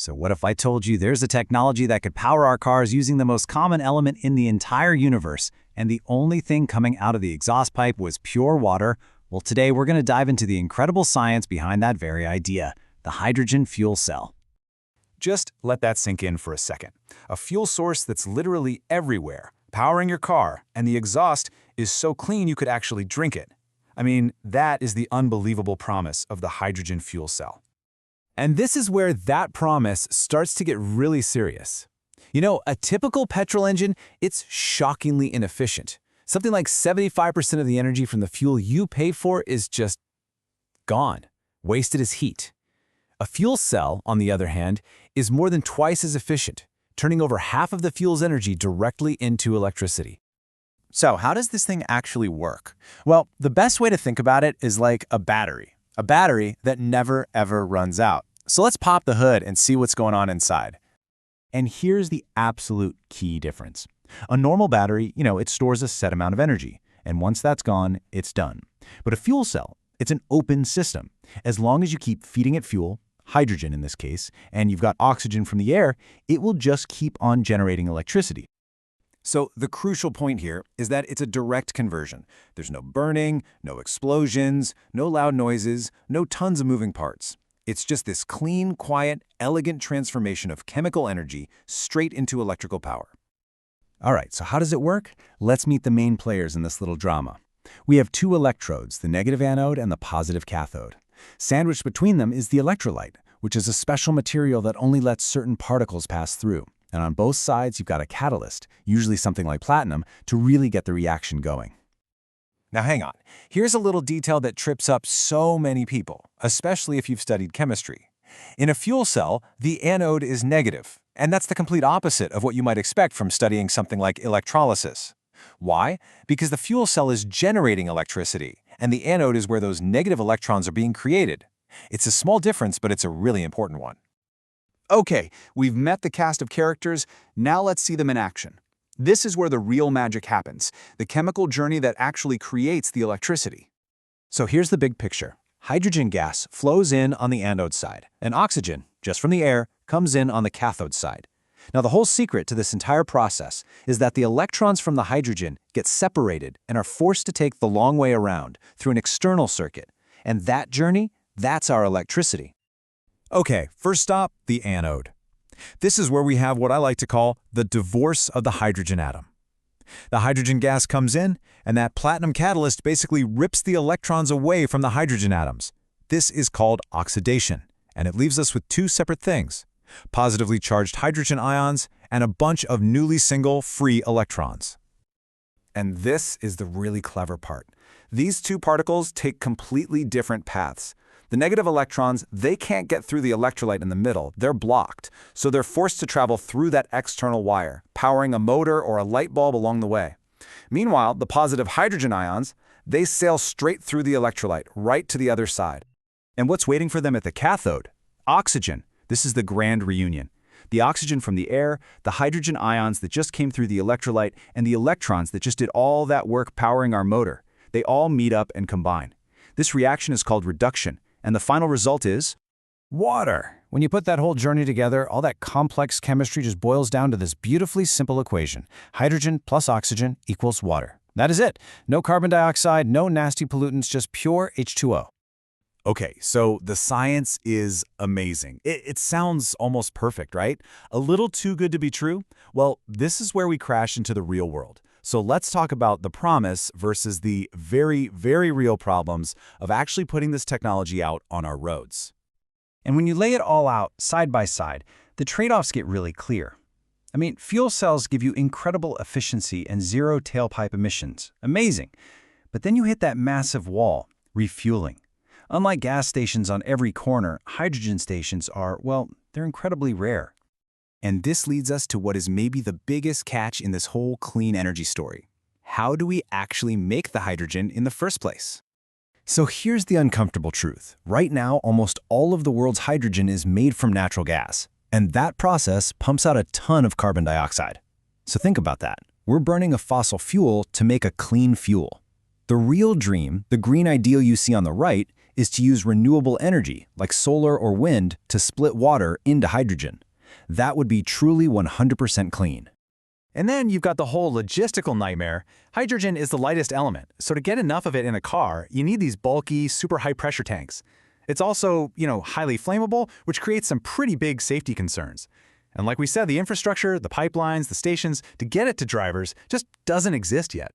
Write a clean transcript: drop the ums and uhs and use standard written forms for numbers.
So what if I told you there's a technology that could power our cars using the most common element in the entire universe, and the only thing coming out of the exhaust pipe was pure water? Well, today we're going to dive into the incredible science behind that very idea, the hydrogen fuel cell. Just let that sink in for a second. A fuel source that's literally everywhere, powering your car, and the exhaust is so clean you could actually drink it. I mean, that is the unbelievable promise of the hydrogen fuel cell. And this is where that promise starts to get really serious. You know, a typical petrol engine, it's shockingly inefficient. Something like 75% of the energy from the fuel you pay for is just gone, wasted as heat. A fuel cell, on the other hand, is more than twice as efficient, turning over half of the fuel's energy directly into electricity. So how does this thing actually work? Well, the best way to think about it is like a battery that never ever runs out. So let's pop the hood and see what's going on inside. And here's the absolute key difference. A normal battery, it stores a set amount of energy, and once that's gone, it's done. But a fuel cell, it's an open system. As long as you keep feeding it fuel, hydrogen in this case, and you've got oxygen from the air, it will just keep on generating electricity. So the crucial point here is that it's a direct conversion. There's no burning, no explosions, no loud noises, no tons of moving parts. It's just this clean, quiet, elegant transformation of chemical energy straight into electrical power. All right, so how does it work? Let's meet the main players in this little drama. We have two electrodes, the negative anode and the positive cathode. Sandwiched between them is the electrolyte, which is a special material that only lets certain particles pass through. And on both sides, you've got a catalyst, usually something like platinum, to really get the reaction going. Now hang on, here's a little detail that trips up so many people, especially if you've studied chemistry. In a fuel cell, the anode is negative, and that's the complete opposite of what you might expect from studying something like electrolysis. Why? Because the fuel cell is generating electricity, and the anode is where those negative electrons are being created. It's a small difference, but it's a really important one. Okay, we've met the cast of characters, now let's see them in action. This is where the real magic happens, the chemical journey that actually creates the electricity. So here's the big picture. Hydrogen gas flows in on the anode side, and oxygen, just from the air, comes in on the cathode side. Now the whole secret to this entire process is that the electrons from the hydrogen get separated and are forced to take the long way around through an external circuit. And that journey, that's our electricity. Okay, first stop, the anode. This is where we have what I like to call the divorce of the hydrogen atom. The hydrogen gas comes in, and that platinum catalyst basically rips the electrons away from the hydrogen atoms. This is called oxidation, and it leaves us with two separate things: positively charged hydrogen ions and a bunch of newly single free electrons. And this is the really clever part. These two particles take completely different paths. The negative electrons, they can't get through the electrolyte in the middle. They're blocked, so they're forced to travel through that external wire, powering a motor or a light bulb along the way. Meanwhile, the positive hydrogen ions, they sail straight through the electrolyte, right to the other side. And what's waiting for them at the cathode? Oxygen. This is the grand reunion. The oxygen from the air, the hydrogen ions that just came through the electrolyte, and the electrons that just did all that work powering our motor. They all meet up and combine. This reaction is called reduction, and the final result is water. When you put that whole journey together, all that complex chemistry just boils down to this beautifully simple equation. Hydrogen plus oxygen equals water. That is it. No carbon dioxide, no nasty pollutants, just pure H2O. Okay, so the science is amazing. It sounds almost perfect, right? A little too good to be true? Well, this is where we crash into the real world. So let's talk about the promise versus the very, very real problems of actually putting this technology out on our roads. And when you lay it all out side by side, the trade-offs get really clear. I mean, fuel cells give you incredible efficiency and zero tailpipe emissions. Amazing. But then you hit that massive wall, refueling. Unlike gas stations on every corner, hydrogen stations are, well, they're incredibly rare. And this leads us to what is maybe the biggest catch in this whole clean energy story. How do we actually make the hydrogen in the first place? So here's the uncomfortable truth. Right now, almost all of the world's hydrogen is made from natural gas, and that process pumps out a ton of carbon dioxide. So think about that. We're burning a fossil fuel to make a clean fuel. The real dream, the green ideal you see on the right, is to use renewable energy, like solar or wind, to split water into hydrogen. That would be truly 100% clean. And then you've got the whole logistical nightmare. Hydrogen is the lightest element, so to get enough of it in a car, you need these bulky, super high-pressure tanks. It's also, highly flammable, which creates some pretty big safety concerns. And like we said, the infrastructure, the pipelines, the stations, to get it to drivers just doesn't exist yet.